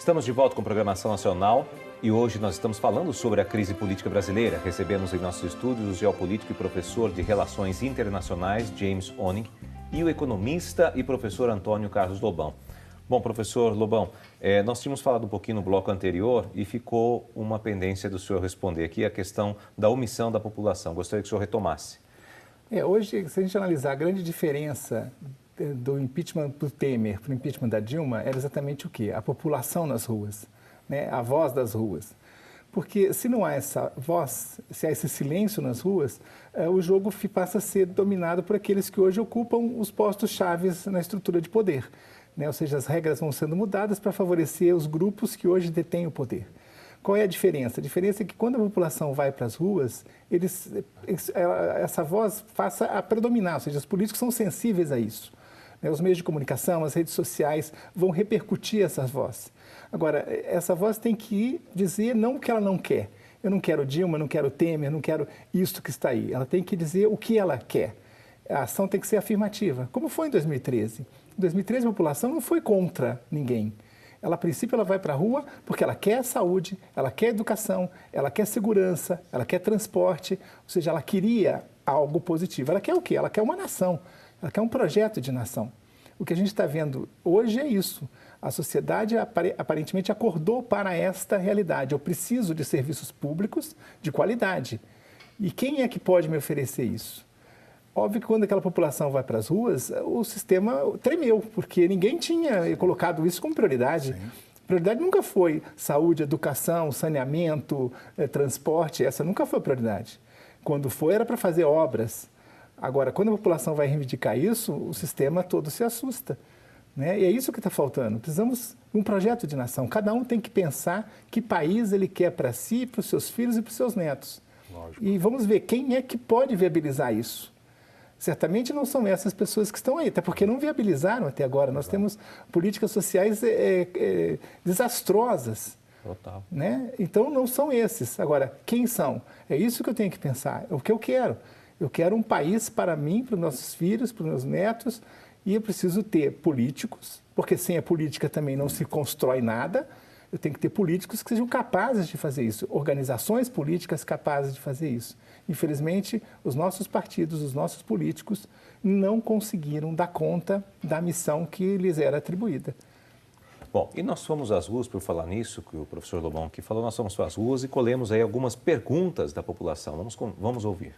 Estamos de volta com Programação Nacional e hoje nós estamos falando sobre a crise política brasileira. Recebemos em nossos estúdios o geopolítico e professor de Relações Internacionais, James Oning, e o economista e professor Antônio Carlos Lobão. Bom, professor Lobão, nós tínhamos falado um pouquinho no bloco anterior e ficou uma pendência do senhor responder aqui a questão da omissão da população. Gostaria que o senhor retomasse. Hoje, se a gente analisar a grande diferença do impeachment do Temer para o impeachment da Dilma, era exatamente o quê? A população nas ruas, né? A voz das ruas. Porque se não há essa voz, se há esse silêncio nas ruas, o jogo passa a ser dominado por aqueles que hoje ocupam os postos chaves na estrutura de poder. Né? Ou seja, as regras vão sendo mudadas para favorecer os grupos que hoje detêm o poder. Qual é a diferença? A diferença é que quando a população vai para as ruas, essa voz passa a predominar, ou seja, os políticos são sensíveis a isso. Os meios de comunicação, as redes sociais vão repercutir essa voz. Agora, essa voz tem que dizer não o que ela não quer. Eu não quero Dilma, eu não quero Temer, eu não quero isto que está aí. Ela tem que dizer o que ela quer. A ação tem que ser afirmativa, como foi em 2013. Em 2013, a população não foi contra ninguém. Ela, a princípio, ela vai para a rua porque ela quer saúde, ela quer educação, ela quer segurança, ela quer transporte, ou seja, ela queria algo positivo. Ela quer o quê? Ela quer uma nação, ela quer um projeto de nação. O que a gente está vendo hoje é isso. A sociedade aparentemente acordou para esta realidade. Eu preciso de serviços públicos de qualidade. E quem é que pode me oferecer isso? Óbvio que quando aquela população vai para as ruas, o sistema tremeu, porque ninguém tinha colocado isso como prioridade. Sim. Prioridade nunca foi saúde, educação, saneamento, transporte, essa nunca foi a prioridade. Quando foi, era para fazer obras. Agora, quando a população vai reivindicar isso, o sistema todo se assusta. Né? E é isso que está faltando. Precisamos de um projeto de nação. Cada um tem que pensar que país ele quer para si, para os seus filhos e para os seus netos. Lógico. E vamos ver quem é que pode viabilizar isso. Certamente não são essas pessoas que estão aí, até porque não viabilizaram até agora. Nós temos políticas sociais desastrosas. Total. Né? Então, não são esses. Agora, quem são? É isso que eu tenho que pensar, é o que eu quero. Eu quero um país para mim, para os nossos filhos, para os meus netos, e eu preciso ter políticos, porque sem a política também não se constrói nada. Eu tenho que ter políticos que sejam capazes de fazer isso, organizações políticas capazes de fazer isso. Infelizmente, os nossos partidos, os nossos políticos não conseguiram dar conta da missão que lhes era atribuída. Bom, e nós fomos às ruas, por falar nisso, que o professor Lobão aqui falou, nós fomos às ruas e colhemos aí algumas perguntas da população. Vamos ouvir.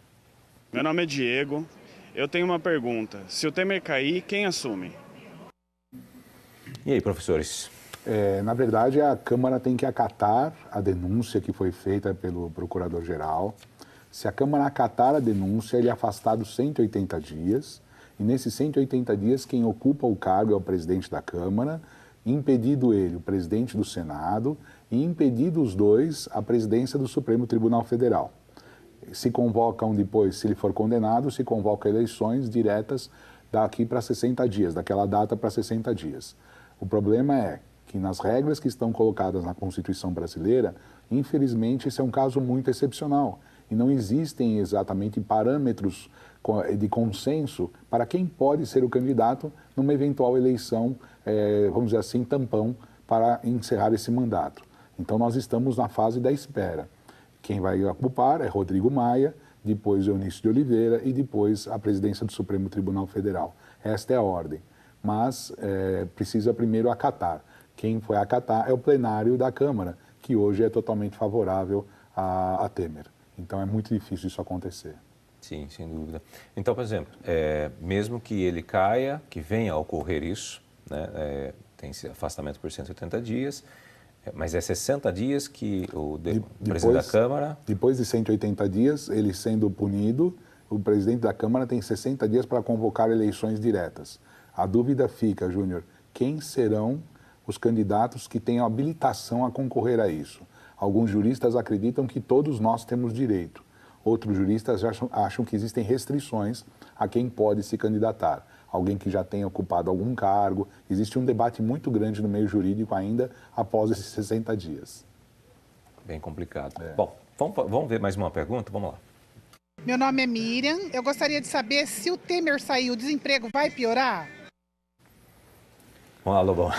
Meu nome é Diego. Eu tenho uma pergunta. Se o Temer cair, quem assume? E aí, professores? Na verdade, a Câmara tem que acatar a denúncia que foi feita pelo Procurador-Geral. Se a Câmara acatar a denúncia, ele é afastado 180 dias. E nesses 180 dias, quem ocupa o cargo é o presidente da Câmara, impedido ele, o presidente do Senado, e impedido os dois, a presidência do Supremo Tribunal Federal. Se convocam depois, se ele for condenado, se convoca eleições diretas daqui para 60 dias, daquela data para 60 dias. O problema é que nas regras que estão colocadas na Constituição brasileira, infelizmente, esse é um caso muito excepcional. E não existem exatamente parâmetros de consenso para quem pode ser o candidato numa eventual eleição, vamos dizer assim, tampão, para encerrar esse mandato. Então, nós estamos na fase da espera. Quem vai ocupar é Rodrigo Maia, depois Eunício de Oliveira e depois a presidência do Supremo Tribunal Federal. Esta é a ordem. Mas precisa primeiro acatar. Quem foi acatar é o plenário da Câmara, que hoje é totalmente favorável a Temer. Então, é muito difícil isso acontecer. Sim, sem dúvida. Então, por exemplo, mesmo que ele caia, que venha a ocorrer isso, né, tem esse afastamento por 180 dias, mas é 60 dias que o presidente da Câmara... Depois de 180 dias, ele sendo punido, o presidente da Câmara tem 60 dias para convocar eleições diretas. A dúvida fica, Júnior, quem serão os candidatos que tenham habilitação a concorrer a isso? Alguns juristas acreditam que todos nós temos direito. Outros juristas acham que existem restrições a quem pode se candidatar. Alguém que já tenha ocupado algum cargo. Existe um debate muito grande no meio jurídico ainda após esses 60 dias. Bem complicado. Bom, vamos ver mais uma pergunta? Vamos lá. Meu nome é Miriam. Eu gostaria de saber se o Temer sair, o desemprego vai piorar? Vamos lá, Lobão.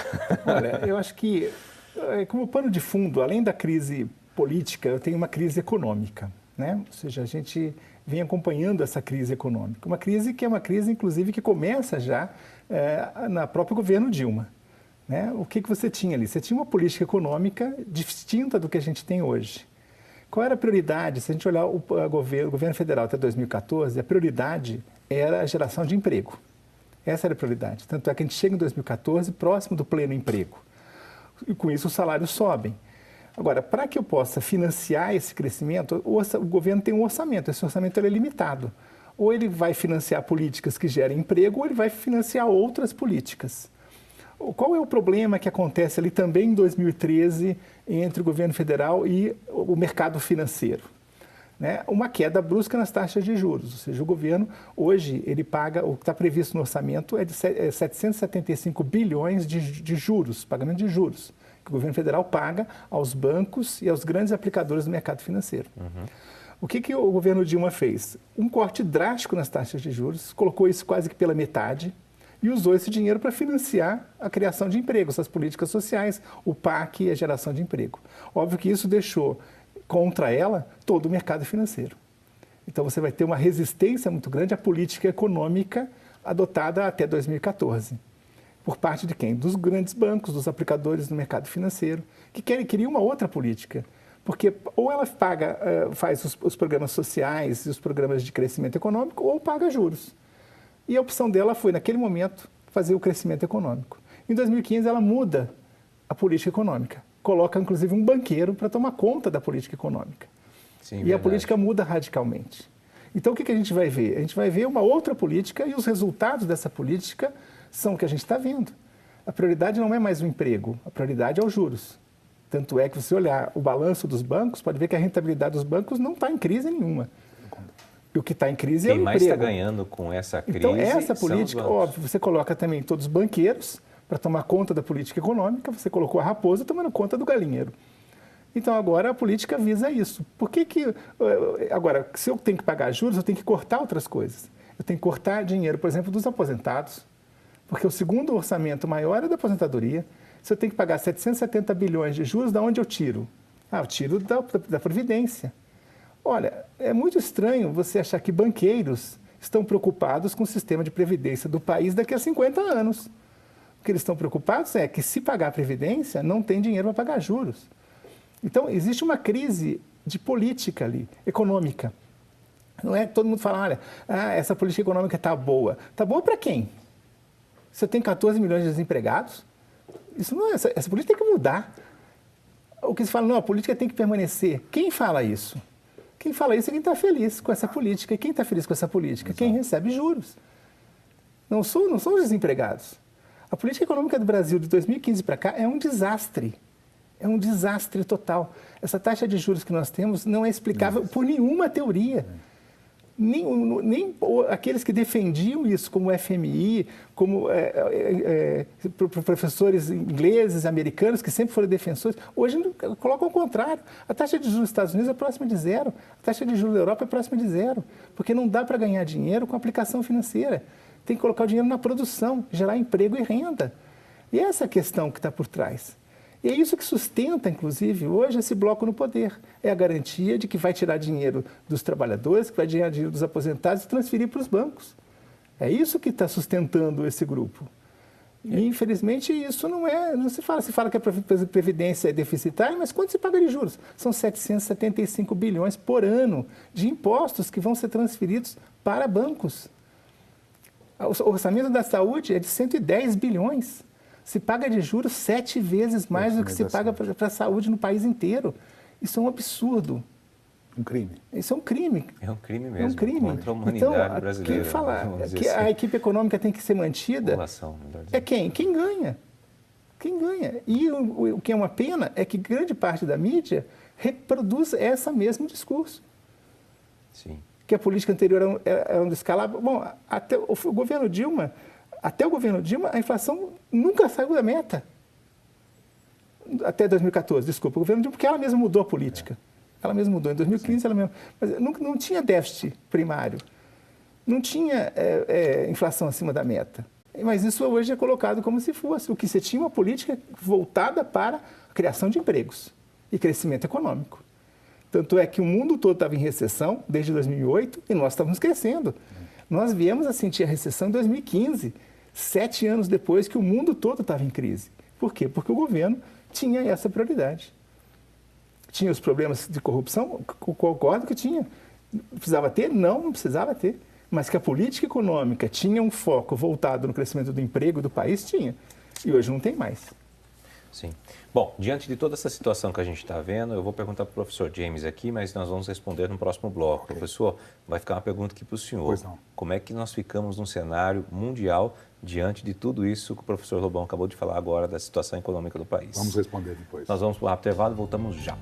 Olha, eu acho que Como pano de fundo, além da crise política, eu tenho uma crise econômica, né? Ou seja, a gente vem acompanhando essa crise econômica. Uma crise que é uma crise, inclusive, que começa já na próprio governo Dilma. Né? O que você tinha ali? Você tinha uma política econômica distinta do que a gente tem hoje. Qual era a prioridade? Se a gente olhar o governo federal até 2014, a prioridade era a geração de emprego. Essa era a prioridade. Tanto é que a gente chega em 2014 próximo do pleno emprego. E com isso os salários sobem. Agora, para que eu possa financiar esse crescimento, o governo tem um orçamento. Esse orçamento é limitado. Ou ele vai financiar políticas que gerem emprego, ou ele vai financiar outras políticas. Qual é o problema que acontece ali também em 2013 entre o governo federal e o mercado financeiro? Né? Uma queda brusca nas taxas de juros, ou seja, o governo hoje ele paga, o que está previsto no orçamento é de 775 bilhões de juros, pagamento de juros, que o governo federal paga aos bancos e aos grandes aplicadores do mercado financeiro. Uhum. O que o governo Dilma fez? Um corte drástico nas taxas de juros, colocou isso quase que pela metade, e usou esse dinheiro para financiar a criação de empregos, as políticas sociais, o PAC e a geração de emprego. Óbvio que isso deixou contra ela todo o mercado financeiro. Então você vai ter uma resistência muito grande à política econômica adotada até 2014. Por parte de quem? Dos grandes bancos, dos aplicadores do mercado financeiro, que queriam uma outra política. Porque ou ela faz os programas sociais e os programas de crescimento econômico, ou paga juros. E a opção dela foi, naquele momento, fazer o crescimento econômico. Em 2015, ela muda a política econômica. Coloca, inclusive, um banqueiro para tomar conta da política econômica. Sim, e verdade. A política muda radicalmente. Então, o que a gente vai ver? A gente vai ver uma outra política e os resultados dessa política são o que a gente está vendo. A prioridade não é mais o emprego, a prioridade é os juros. Tanto é que, se você olhar o balanço dos bancos, pode ver que a rentabilidade dos bancos não está em crise nenhuma. E o que está em crise é o emprego. Quem mais está ganhando com essa crise? Então, essa política, óbvio, você coloca também todos os banqueiros para tomar conta da política econômica, você colocou a raposa tomando conta do galinheiro. Então, agora a política visa isso. Por que agora, se eu tenho que pagar juros, eu tenho que cortar outras coisas. Eu tenho que cortar dinheiro, por exemplo, dos aposentados, porque o segundo orçamento maior é da aposentadoria. Se eu tenho que pagar 770 bilhões de juros, de onde eu tiro? Eu tiro da Previdência. Olha, é muito estranho você achar que banqueiros estão preocupados com o sistema de previdência do país daqui a 50 anos. O que eles estão preocupados é que, se pagar a Previdência, não tem dinheiro para pagar juros. Então, existe uma crise de política ali, econômica. Não é todo mundo fala, olha, essa política econômica está boa. Está boa para quem? Você tem 14 milhões de desempregados? Isso não é, essa política tem que mudar. O que se fala, não, a política tem que permanecer. Quem fala isso? Quem fala isso é quem está feliz com essa política. E quem está feliz com essa política? Exato. Quem recebe juros. Não são os desempregados. A política econômica do Brasil de 2015 para cá é um desastre. É um desastre total. Essa taxa de juros que nós temos não é explicável por nenhuma teoria. Nem aqueles que defendiam isso, como o FMI, como professores ingleses, americanos, que sempre foram defensores, hoje colocam ao contrário. A taxa de juros dos Estados Unidos é próxima de zero, a taxa de juros da Europa é próxima de zero, porque não dá para ganhar dinheiro com aplicação financeira. Tem que colocar o dinheiro na produção, gerar emprego e renda. E essa é a questão que está por trás. E é isso que sustenta, inclusive, hoje esse bloco no poder. É a garantia de que vai tirar dinheiro dos trabalhadores, que vai tirar dinheiro dos aposentados e transferir para os bancos. É isso que está sustentando esse grupo. E, infelizmente, isso não é... Não se fala que a Previdência é deficitária, mas quanto se paga de juros? São 775 bilhões por ano de impostos que vão ser transferidos para bancos. O orçamento da saúde é de 110 bilhões. Se paga de juros 7 vezes mais do que se paga para a saúde no país inteiro. Isso é um absurdo. Um crime. Isso é um crime. É um crime mesmo. É um crime. Contra a humanidade então, brasileira. Quem fala que assim. a equipe econômica tem que ser mantida é quem? Quem ganha. Quem ganha. E o que é uma pena é que grande parte da mídia reproduz esse mesmo discurso. Sim. Que a política anterior era um descalabro. Bom, até o governo Dilma, a inflação nunca saiu da meta. Até 2014, desculpa, o governo Dilma, porque ela mesma mudou a política. Ela mesma mudou. Em 2015, ela mesma... Mas não tinha déficit primário. Não tinha inflação acima da meta. Mas isso hoje é colocado como se fosse o que você tinha uma política voltada para a criação de empregos e crescimento econômico. Tanto é que o mundo todo estava em recessão desde 2008 e nós estávamos crescendo. Nós viemos a sentir a recessão em 2015, 7 anos depois que o mundo todo estava em crise. Por quê? Porque o governo tinha essa prioridade. Tinha os problemas de corrupção? Concordo que tinha. Precisava ter? Não precisava ter. Mas que a política econômica tinha um foco voltado no crescimento do emprego do país, tinha. E hoje não tem mais. Sim. Bom, diante de toda essa situação que a gente está vendo, eu vou perguntar para o professor James aqui, mas nós vamos responder no próximo bloco. Okay. Professor, vai ficar uma pergunta aqui para o senhor. Pois não. Como é que nós ficamos num cenário mundial diante de tudo isso que o professor Lobão acabou de falar agora da situação econômica do país? Vamos responder depois. Nós vamos para o rápido intervalo e voltamos já.